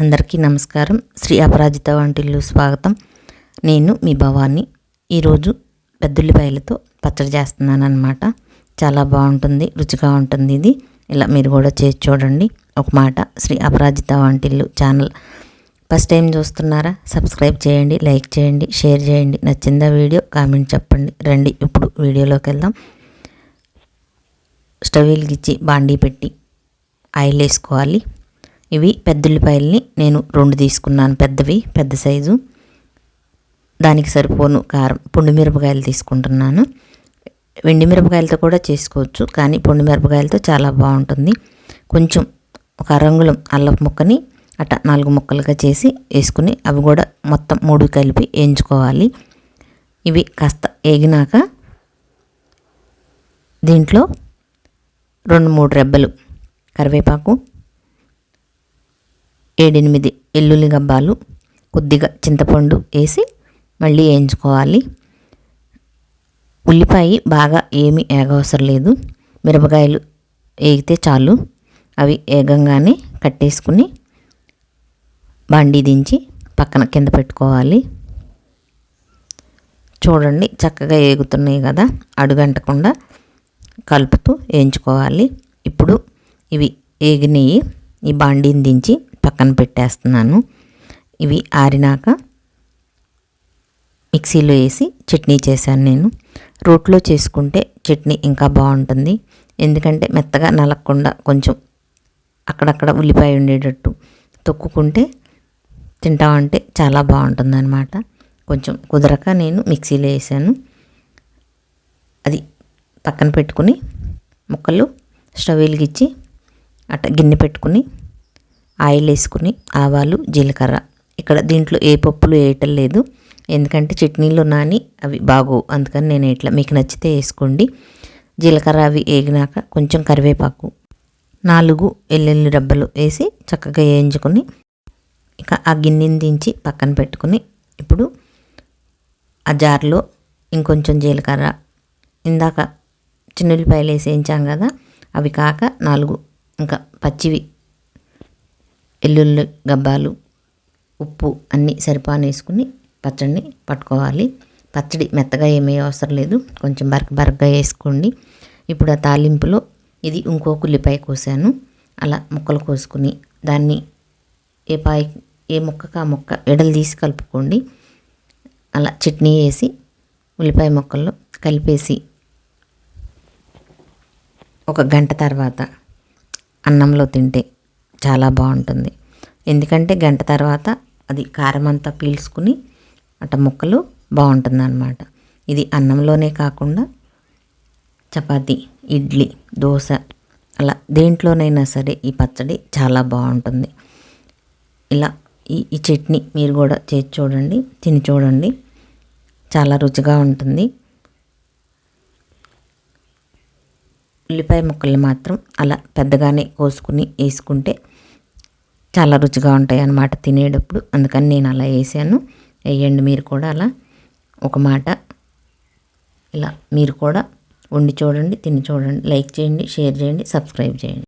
అందరికీ నమస్కారం. శ్రీ అపరాజిత వంటిల్లు స్వాగతం. నేను మీ భవాని. ఈరోజు పెద్దుల్లిపాయలతో పచ్చడి చేస్తున్నాను అన్నమాట. చాలా బాగుంటుంది, రుచిగా ఉంటుంది. ఇది ఇలా మీరు కూడా చేసి చూడండి. ఒక మాట, శ్రీ అపరాజిత వంటిల్లు ఛానల్ ఫస్ట్ టైం చూస్తున్నారా? సబ్స్క్రైబ్ చేయండి, లైక్ చేయండి, షేర్ చేయండి. నచ్చిందా వీడియో? కామెంట్ చెప్పండి. రండి ఇప్పుడు వీడియోలోకి వెళ్దాం. స్టవ్ వెలిగించి బాండీ పెట్టి ఆయిల్ వేసుకోవాలి. ఇవి పెద్దుల్లిపాయల్ని నేను 2 తీసుకున్నాను, పెద్దవి, పెద్ద సైజు. దానికి సరిపోను కారం. పొండు మిరపకాయలు తీసుకుంటున్నాను. వెండి మిరపకాయలతో కూడా చేసుకోవచ్చు, కానీ పొండు మిరపకాయలతో చాలా బాగుంటుంది. కొంచెం ఒక అరంగుళం అల్లపు ముక్కని అట్ట 4 ముక్కలుగా చేసి వేసుకుని అవి కూడా మొత్తం 3 కలిపి వేయించుకోవాలి. ఇవి కాస్త వేగినాక దీంట్లో 2-3 రెబ్బలు కరివేపాకు, 7-8 వెల్లుల్లి గబ్బాలు, కొద్దిగా చింతపండు వేసి మళ్ళీ వేయించుకోవాలి. ఉల్లిపాయ బాగా ఏమీ వేగవసరం లేదు, మిరపకాయలు వేగితే చాలు. అవి వేగంగానే కట్టేసుకుని బాండీ దించి పక్కన కింద పెట్టుకోవాలి. చూడండి చక్కగా వేగుతున్నాయి కదా, అడుగంటకుండా కలుపుతూ వేయించుకోవాలి. ఇప్పుడు ఇవి వేగినవి ఈ బాండీని దించి పక్కన పెట్టేస్తున్నాను. ఇవి ఆరినాక మిక్సీలో వేసి చట్నీ చేశాను నేను. రోట్లో చేసుకుంటే చట్నీ ఇంకా బాగుంటుంది, ఎందుకంటే మెత్తగా నలగకుండా కొంచెం అక్కడక్కడ ఉల్లిపాయ ఉండేటట్టు తొక్కుకుంటే తింటామంటే చాలా బాగుంటుంది అన్నమాట. కొంచెం కుదరక నేను మిక్సీలో వేసాను. అది పక్కన పెట్టుకుని ముక్కలు స్టవ్ వెలిగించి అట్ట గిన్నె పెట్టుకుని ఆయిల్ వేసుకుని ఆవాలు, జీలకర్ర. ఇక్కడ దీంట్లో ఏ పప్పులు వేయటం లేదు, ఎందుకంటే చట్నీలో నాని అవి బాగోవు, అందుకని నేను ఇట్లా. మీకు నచ్చితే వేసుకోండి. జీలకర్ర అవి వేగినాక కొంచెం కరివేపాకు, 4 వెల్లుల్లి రబ్బలు వేసి చక్కగా వేయించుకొని ఇక ఆ గిన్నెని దించి పక్కన పెట్టుకుని ఇప్పుడు ఆ జార్లో ఇంకొంచెం జీలకర్ర, ఇందాక చిన్నుల్లిపాయలు వేసి వేయించాం కదా, అవి కాక 4 ఇంకా పచ్చివి వెల్లుల్లి గబ్బాలు, ఉప్పు అన్నీ సరిపాను వేసుకుని పచ్చడిని పట్టుకోవాలి. పచ్చడి మెత్తగా ఏమీ అవసరం లేదు, కొంచెం బరకగా వేసుకోండి. ఇప్పుడు ఆ తాలింపులో ఇది ఇంకొక ఉల్లిపాయ కోసాను. అలా ముక్కలు కోసుకుని దాన్ని ఏ ముక్కకు ఆ ముక్క ఎడలు తీసి కలుపుకోండి. అలా చట్నీ వేసి ఉల్లిపాయ ముక్కల్లో కలిపేసి ఒక గంట తర్వాత అన్నంలో తింటే చాలా బాగుంటుంది. ఎందుకంటే గంట తర్వాత అది కారం అంతా పీల్చుకుని అట్ట ముక్కలు బాగుంటుంది అన్నమాట. ఇది అన్నంలోనే కాకుండా చపాతీ, ఇడ్లీ, దోశ అలా దేంట్లోనైనా సరే ఈ పచ్చడి చాలా బాగుంటుంది. ఇలా ఈ చట్నీ మీరు కూడా చేసి చూడండి, తిని చూడండి, చాలా రుచిగా ఉంటుంది. ఉల్లిపాయ ముక్కలు మాత్రం అలా పెద్దగానే కోసుకుని వేసుకుంటే చాలా రుచిగా ఉంటాయి అన్నమాట తినేటప్పుడు. అందుకని నేను అలా వేసాను. వేయండి మీరు కూడా అలా. ఒక మాట, ఇలా మీరు కూడా వండి చూడండి, తిని చూడండి. లైక్ చేయండి, షేర్ చేయండి, సబ్స్క్రైబ్ చేయండి.